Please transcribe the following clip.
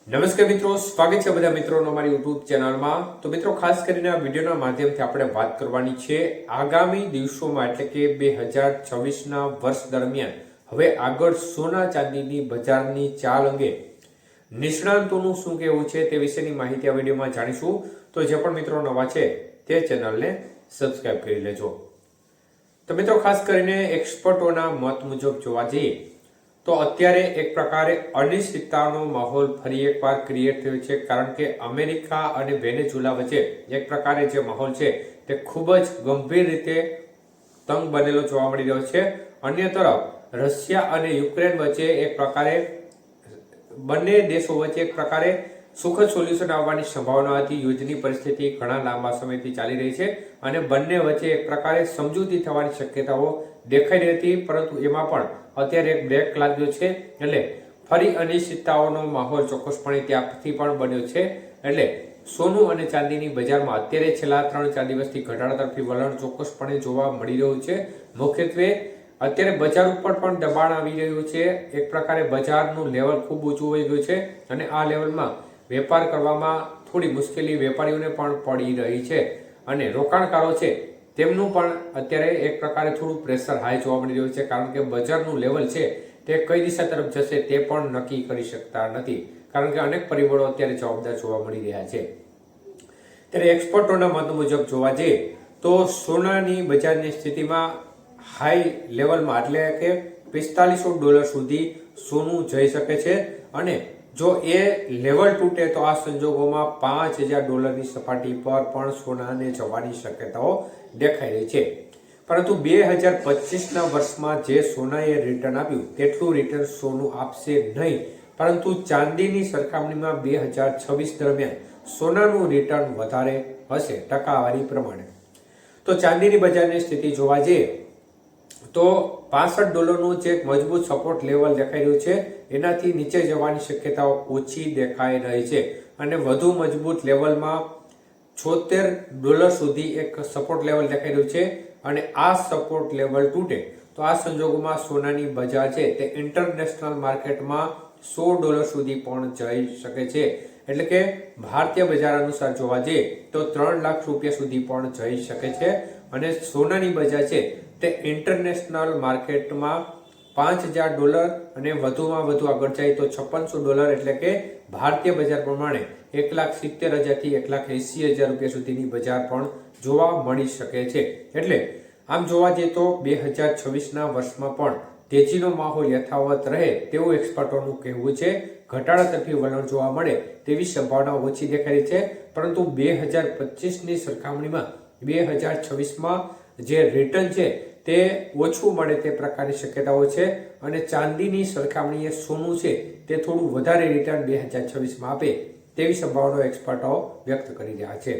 નમસ્કાર મિત્રો, સ્વાગત છે બધા મિત્રોનો અમારી યુટ્યુબ ચેનલમાં। તો મિત્રો, ખાસ કરીને આ વિડીયોના માધ્યમથી આપણે વાત કરવાની છે આગામી દિવસોમાં એટલે કે 2026ના વર્ષ દરમિયાન હવે આગળ સોના ચાંદીની બજારની ચાલ અંગે નિષ્ણાંતોનું શું કહેવું છે તે વિશેની માહિતી આ વિડીયોમાં જાણીશું। તો જે પણ મિત્રો નવા છે તે ચેનલને સબસ્ક્રાઇબ કરી લેજો। તો મિત્રો, ખાસ કરીને એક્સપર્ટોના મત મુજબ જોવા જઈએ તો અત્યારે એક પ્રકારે અનિશ્ચિતતાનો માહોલ ફરી એકવાર ક્રિએટ થયો છે, કારણ કે અમેરિકા અને વેનેઝુએલા વચ્ચે એક પ્રકારે જે માહોલ છે તે ખૂબ જ ગંભીર રીતે તંગ બનેલો જોવા મળી રહ્યો છે। અન્ય તરફ રશિયા અને યુક્રેન વચ્ચે એક પ્રકારે બંને દેશો વચ્ચે એક પ્રકારે સુખદ સોલ્યુશન આવવાની સંભાવના હતી। યુદ્ધની પરિસ્થિતિ ઘણા લાંબા સમયથી ચાલી રહી છે અને બંને વચ્ચે એક પ્રકારે સમજૂતી થવાની શક્યતાઓ દેખાઈ રહી હતી, પરંતુ એમાં પણ અત્યારે એક બ્રેક લાગ્યો છે, એટલે ફરી અનિશ્ચિતતાઓનો માહોલ ચોક્કસપણે ત્યાંથી પણ બન્યો છે। એટલે સોનું અને ચાંદીની બજારમાં અત્યારે છેલ્લા 3-4 દિવસથી ઘટાડા તરફી વલણ ચોક્કસપણે જોવા મળી રહ્યું છે। મુખ્યત્વે અત્યારે બજાર ઉપર પણ દબાણ આવી રહ્યું છે। એક પ્રકારે બજારનું લેવલ ખૂબ ઊંચું હોઈ ગયું છે અને આ લેવલમાં વેપાર કરવામાં થોડી મુશ્કેલી વેપારીઓને પણ પડી રહી છે અને રોકાણકારો છે તેમનું પણ અત્યારે એક પ્રકારે થોડું પ્રેશર હાઈ જોવા મળી રહ્યું છે, કારણ કે બજારનું લેવલ છે તે કઈ દિશા તરફ જશે તે પણ નક્કી કરી શકતા નથી, કારણ કે અનેક પરિબળો અત્યારે જવાબદાર જોવા મળી રહ્યા છે। ત્યારે એક્સપર્ટોના મત મુજબ જોવા જઈએ તો સોનાની બજારની સ્થિતિમાં હાઈ લેવલમાં એટલે કે $4500 સુધી સોનું જઈ શકે છે અને જો એ લેવલ તૂટે તો આ સંજોગોમાં $5000ની સપાટી પર પણ સોનાને જવાની શક્યતાઓ દેખાઈ રહી છે। પરંતુ 2025ના વર્ષમાં જે સોનાએ રિટર્ન આપ્યું તેટલું રિટર્ન સોનું આપશે નહીં, પરંતુ ચાંદીની સરખામણીમાં 2026 દરમિયાન સોનાનું રિટર્ન વધારે હશે ટકાવારી પ્રમાણે। તો ચાંદીની બજારની સ્થિતિ જોવા જઈએ તો $65નું જે મજબૂત સપોર્ટ લેવલ દેખાઈ રહ્યું છે એનાથી નીચે જવાની શક્યતાઓ ઓછી દેખાઈ રહી છે અને વધુ મજબૂત લેવલમાં $76 સુધી એક સપોર્ટ લેવલ દેખાઈ રહ્યું છે અને આ સપોર્ટ લેવલ તૂટે તો આ સંજોગોમાં સોનાની બજાર છે તે ઇન્ટરનેશનલ માર્કેટમાં $100 સુધી પણ જઈ શકે છે। એટલે કે ભારતીય બજાર અનુસાર જોવા જઈએ તો ₹3 લાખ સુધી પણ જઈ શકે છે અને સોનાની બજાર છે તે ઇન્ટરનેશનલ માર્કેટમાં $5000 અને વધુમાં વધુ આગળ જાય તો $5600 એટલે કે ભારતીય બજાર પ્રમાણે 1,70,000 થી 1,80,000 સુધીની બજાર પણ જોવા મળી શકે છે। એટલે આમ જોવા જઈએ તો 2026ના વર્ષમાં પણ તેજીનો માહોલ યથાવત રહે તેવું એક્સપર્ટોનું કહેવું છે। ઘટાડા તરફી વલણ જોવા મળે તેવી સંભાવના ઓછી દેખાઈ રહી છે, પરંતુ 2025ની સરખામણીમાં 2026માં જે રિટર્ન છે તે ઓછું મળે તે પ્રકારની શક્યતાઓ છે અને ચાંદીની સરખામણીએ સોનું છે તે થોડું વધારે રિટર્ન 2026માં આપે તેવી સંભાવનાઓ એક્સપર્ટો વ્યક્ત કરી રહ્યા છે।